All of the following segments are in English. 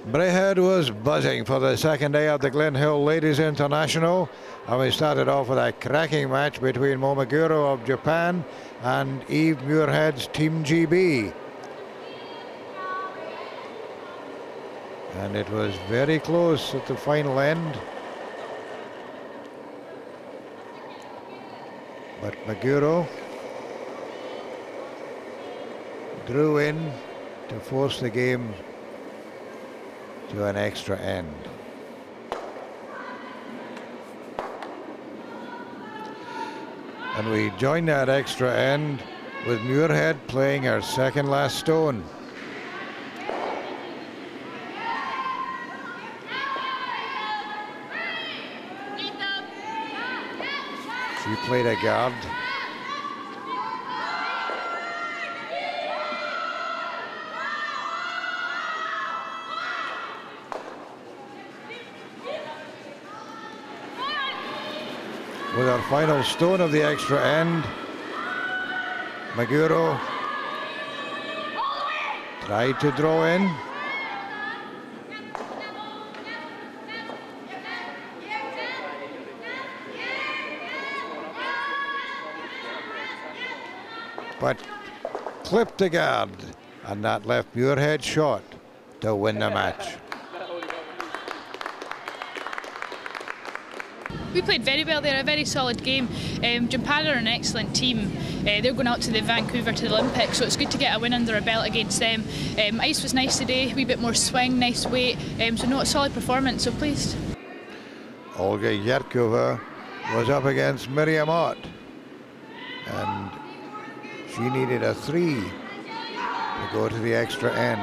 Braehead was buzzing for the second day of the Glynhill Ladies International, and we started off with a cracking match between Momoguro of Japan and Eve Muirhead's Team GB. And it was very close at the final end. But Moguro drew in to force the game to an extra end. And we join that extra end with Muirhead playing her second last stone. She played a guard. With our final stone of the extra end, Moguro tried to draw in. But clipped the guard, and that left Muirhead short to win the match. We played very well there, a very solid game. Japan are an excellent team. They're going out to the Vancouver to the Olympics, so it's good to get a win under a belt against them. Ice was nice today, a wee bit more swing, nice weight, so no, a solid performance, so pleased. Olga Yerkova was up against Miriam Ott, and she needed a 3 to go to the extra end.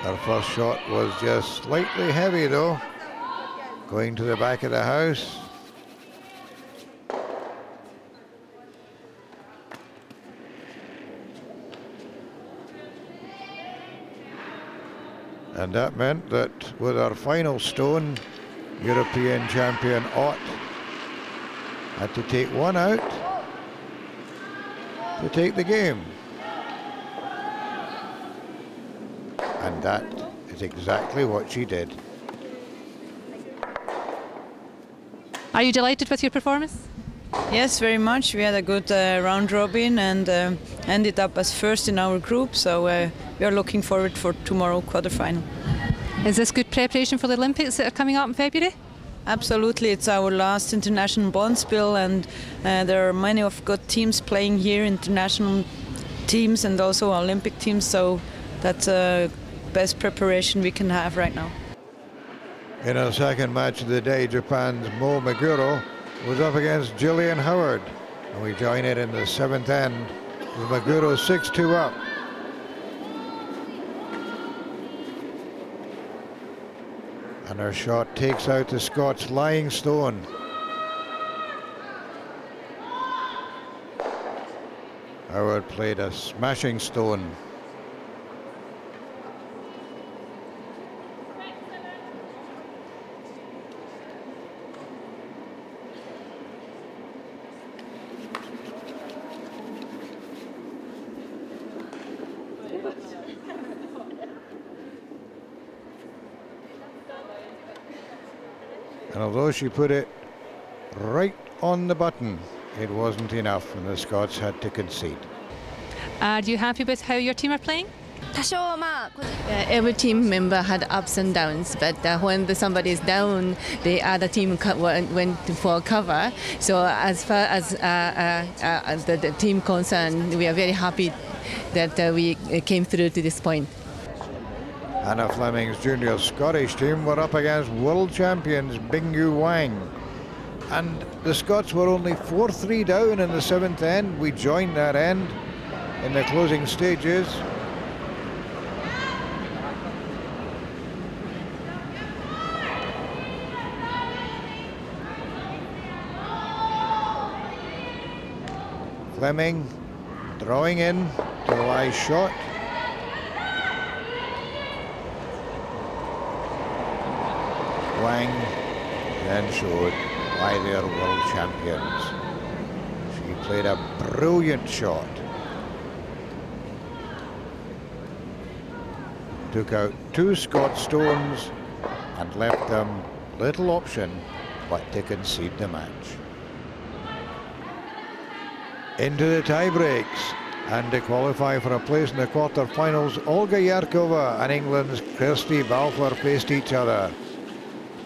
Her first shot was just slightly heavy though, going to the back of the house. And that meant that with our final stone, European champion Ott had to take one out to take the game. And that is exactly what she did. Are you delighted with your performance? Yes, very much. We had a good round robin and ended up as first in our group, so we are looking forward for tomorrow quarterfinal. Is this good preparation for the Olympics that are coming up in February? Absolutely, it's our last international bonspiel, and there are many of good teams playing here, international teams and also Olympic teams, so that's best preparation we can have right now. In our second match of the day, Japan's Momoguro was up against Gillian Howard, and we join it in the 7th end with Moguro 6-2 up. And her shot takes out the Scots' lying stone. Howard played a smashing stone. And although she put it right on the button, it wasn't enough, and the Scots had to concede. Are you happy with how your team are playing? Every team member had ups and downs, but when somebody is down, the other team went for cover. So as far as the team concerned, we are very happy that we came through to this point. Anna Fleming's junior Scottish team were up against world champions Bingyu Wang. And the Scots were only 4-3 down in the 7th end. We joined that end in the closing stages. Fleming drawing in to the high shot. Wang then showed why they're world champions. She played a brilliant shot. Took out 2 Scots stones and left them little option but to concede the match. Into the tie breaks, and to qualify for a place in the quarter-finals, Olga Yarkova and England's Kirsty Balfour faced each other.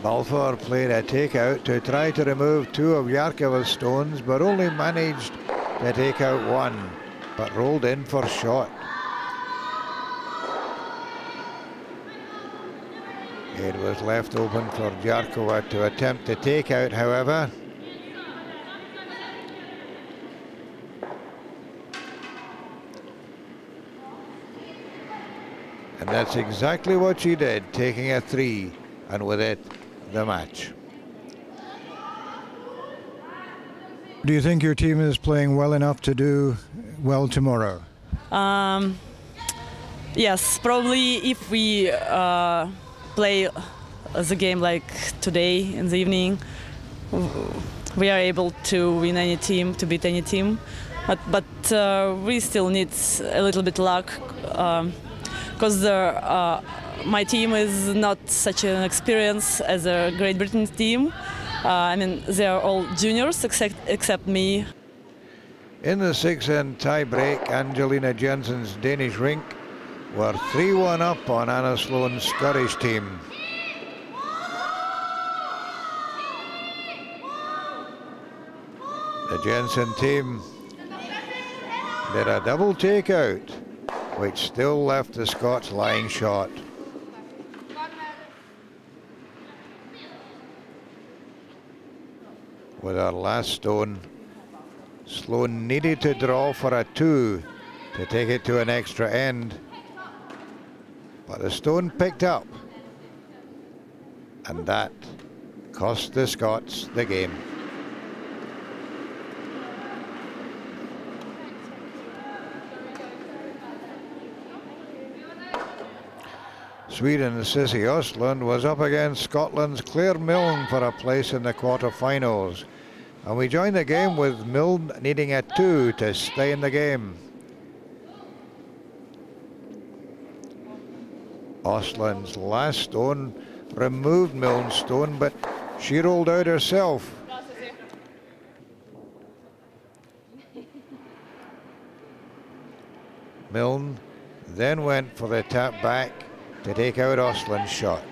Balfour played a takeout to try to remove 2 of Yarkova's stones, but only managed to take out 1, but rolled in for shot. It was left open for Yarkova to attempt the takeout, however. And that's exactly what she did, taking a 3, and with it, the match. Do you think your team is playing well enough to do well tomorrow? Yes, probably if we play the game like today in the evening, we are able to win any team, to beat any team. But we still need a little bit luck, because my team is not such an experience as a Great Britain team. I mean, they are all juniors except me. In the 6-end tie-break, Angelina Jensen's Danish rink were 3-1 up on Anna Sloan's Scottish team. The Jensen team did a double takeout, which still left the Scots lying short. With her last stone, Sloan needed to draw for a 2 to take it to an extra end. But the stone picked up, and that cost the Scots the game. Sweden's Sissy Östlund was up against Scotland's Claire Milne for a place in the quarter-finals. And we joined the game with Milne needing a 2 to stay in the game. Östlund's last stone removed Milne's stone, but she rolled out herself. Milne then went for the tap back to take out Östlund's shot.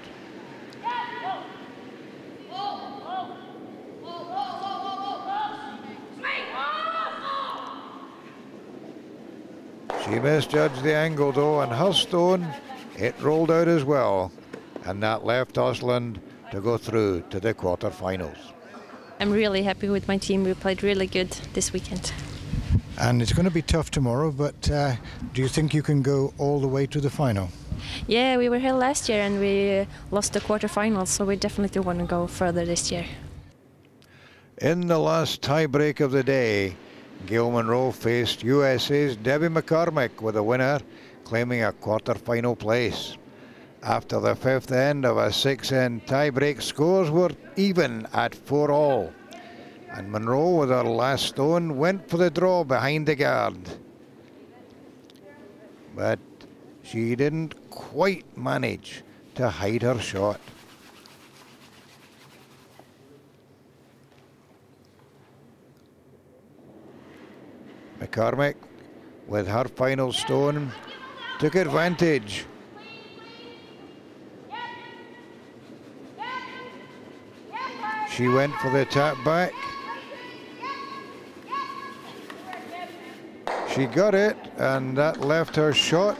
She misjudged the angle though, and her stone, it rolled out as well, and that left Östlund to go through to the quarter-finals. I'm really happy with my team. We played really good this weekend. And it's going to be tough tomorrow, but do you think you can go all the way to the final? Yeah, we were here last year and we lost the quarterfinals, so we definitely want to go further this year. In the last tie-break of the day, Gail Monroe faced USA's Debbie McCormick, with a winner claiming a quarter-final place. After the 5th end of a 6-end tie-break, scores were even at 4-all. And Monroe, with her last stone, went for the draw behind the guard. But she didn't quite manage to hide her shot. McCormick, with her final stone, took advantage. She went for the tap back. She got it, and that left her short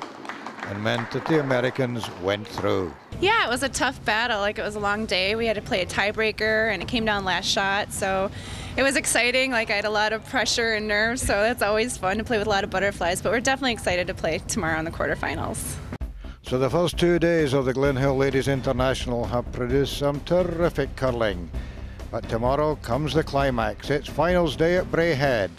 and meant that the Americans went through. Yeah, it was a tough battle. Like, it was a long day. We had to play a tiebreaker, and it came down last shot. So it was exciting. Like, I had a lot of pressure and nerves, so that's always fun to play with a lot of butterflies. But we're definitely excited to play tomorrow in the quarterfinals. So the first 2 days of the Glynhill Ladies International have produced some terrific curling. But tomorrow comes the climax. It's finals day at Braehead.